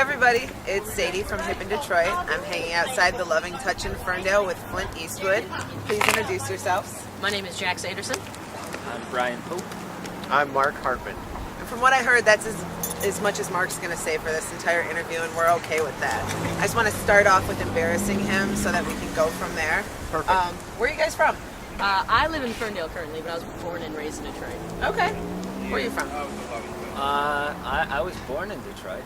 everybody, it's Sadie from Hip in Detroit. I'm hanging outside the Loving Touch in Ferndale with Flint Eastwood. Please introduce yourselves. My name is Jax Anderson. I'm Brian Pope. I'm Mark Hartman. And from what I heard, that's as much as Mark's going to say for this entire interview, and we're okay with that. I just want to start off with embarrassing him so that we can go from there. Perfect. Where are you guys from? I live in Ferndale currently, but I was born and raised in Detroit. Okay. Where are you from? I was born in Detroit.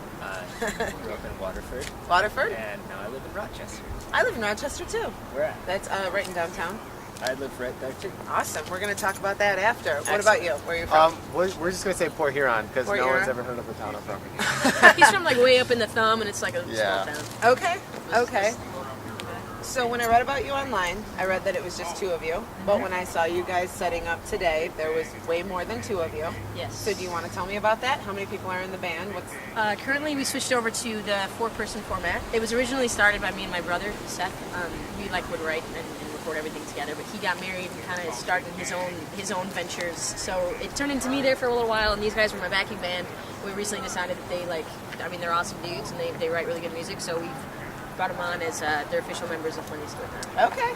Grew up in Waterford. Waterford? And now I live in Rochester. I live in Rochester too. Where at? That's right in downtown. I live right there too. Awesome. We're going to talk about that after. What Excellent. about you? Where are you from? We're just gonna say Port Huron because Port no Huron? one's ever heard of the town I'm from. He's from like way up in the thumb, and it's like a Yeah. small town. Okay. Okay. So when I read about you online, I read that it was just two of you. But when I saw you guys setting up today, there was way more than two of you. Yes. So do you want to tell me about that? How many people are in the band? Currently, we switched over to the 4-person format. It was originally started by me and my brother, Seth. We would write and record everything together, but he got married and kind of started his own ventures. So it turned into me there for a little while, and these guys were my backing band. We recently decided that they're awesome dudes, and they write really good music, so we've brought them on as their official members of Flint Eastwood now. Okay.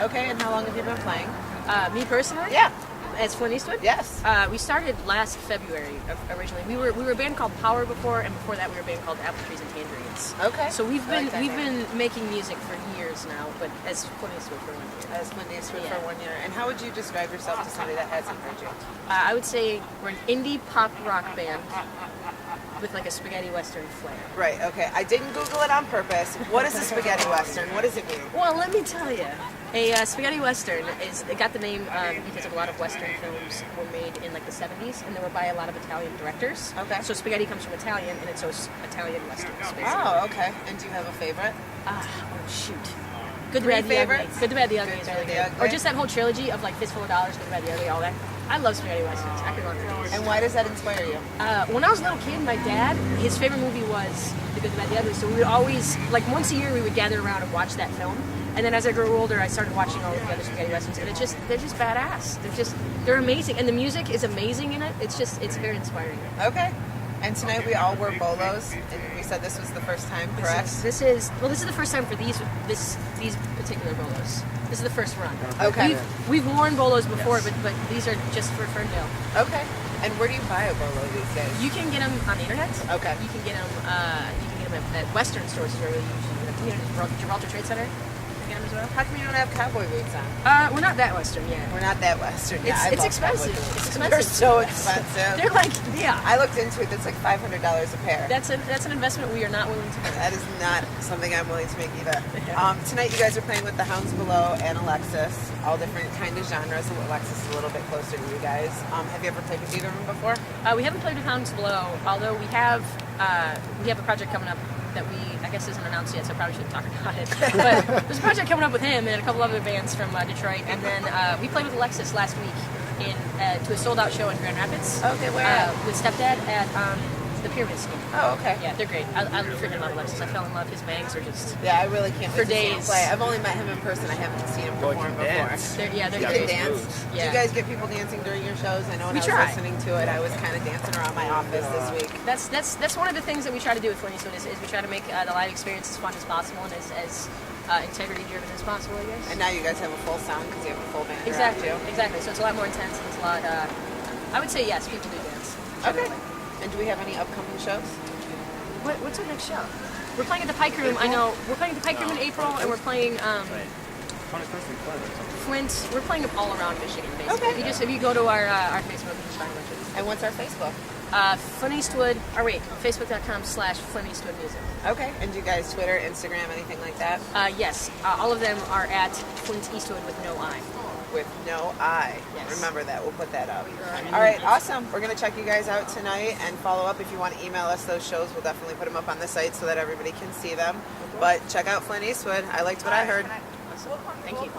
Okay, and how long have you been playing? Me personally? Yeah. As Flint Eastwood? Yes. We started last February originally. We were a band called Power before, and before that we were a band called Apple Trees and Tangerines. Okay. So we've I like that been name. making music for years now, but as Flint Eastwood for 1 year. As Flint Eastwood Yeah. for 1 year. And how would you describe yourself to somebody that hasn't heard you? I would say we're an indie pop rock band with like a spaghetti western flair. Right, okay. I didn't Google it on purpose. What is a spaghetti western? What does it mean? Well, let me tell you, a spaghetti western it got the name because of a lot of western films were made in like the 70s, and they were by a lot of Italian directors. Okay. So spaghetti comes from Italian, and it's those Italian westerns. Basically. Oh, okay. And do you have a favorite? Oh shoot. Good, the Three Bad, the Ugly. favorites? Good, the Bad, the Ugly Good, is Bad, really the good. Ugly. Or just that whole trilogy of like Fistful of Dollars, Good, the Bad, the Ugly, all that. I love spaghetti westerns. I could go on for days. And why does that inspire you? When I was a little kid, my dad, his favorite movie was The Good, the Bad, the Ugly. So we would always, like once a year, we would gather around and watch that film. And then as I grew older, I started watching all of the other spaghetti westerns, and they're just badass. They're amazing, and the music is amazing in it. It's very inspiring. Okay. And tonight we all wore bolos, and we said this was the first time, correct? This is the first time for these particular bolos. This is the first run. Okay. We've worn bolos before, but these are just for Ferndale. Okay. And where do you buy a bolo these days? You can get them on the internet. Okay. You can get them. At Western stores is where we usually get them. Gibraltar Trade Center. You can get them as well. How come you don't have cowboy boots on? We're not that Western yet. We're not that Western. Yeah, I It's love expensive. cowboy boots. It's expensive. They're so expensive. They're like I looked into it. That's like $500 a pair. That's an investment we are not willing to make. That is not something I'm willing to make either. Tonight you guys are playing with the Hounds Below and Alexis, all different kind of genres. Alexis is a little bit closer to you guys. Have you ever played with either of them before? We haven't played with Hounds Below, although we have a project coming up that I guess isn't announced yet, so I probably shouldn't talk about it. But there's a project coming up with him and a couple other bands from Detroit, and then we played with Alexis last week to a sold-out show in Grand Rapids. Okay, where? With Stepdad at the Pyramid Scheme. Oh, okay. Yeah, they're great. I freaking love Alexis. I fell in love. His bangs are just... Yeah, I really can't For wait to see him days. play. I've only met him in person. I haven't seen him Boy, perform can before. dance. They're You great. can dance? moves. Do Yeah. you guys get people dancing during your shows? I know when We I was try. listening to it, I was kind of dancing around my office this week. That's one of the things that we try to do with Flint Eastwood is we try to make the live experience as fun as possible and as integrity-driven as possible, I guess. And now you guys have a full sound because you have a full band Exactly, around you. exactly. So it's a lot more intense and it's a lot. I would say yes, people do dance. Okay. And do we have any upcoming shows? What's our next show? We're playing at the Pike Room. I know. We're playing at the Pike Room in April, and we're playing Flint. We're playing all around Michigan, basically. Okay. If you go to our Facebook, you can find a bunch of And what's our Facebook? Flint Eastwood. Facebook.com/Flint Eastwood Music. Okay. And do you guys Twitter, Instagram, anything like that? Yes, all of them are at Flint Eastwood with no I. With no I. Yes. Remember that. We'll put that up. All right. Awesome. We're going to check you guys out tonight and follow up. If you want to email us those shows, we'll definitely put them up on the site so that everybody can see them. But check out Flint Eastwood. I liked what I heard. Awesome. Thank you.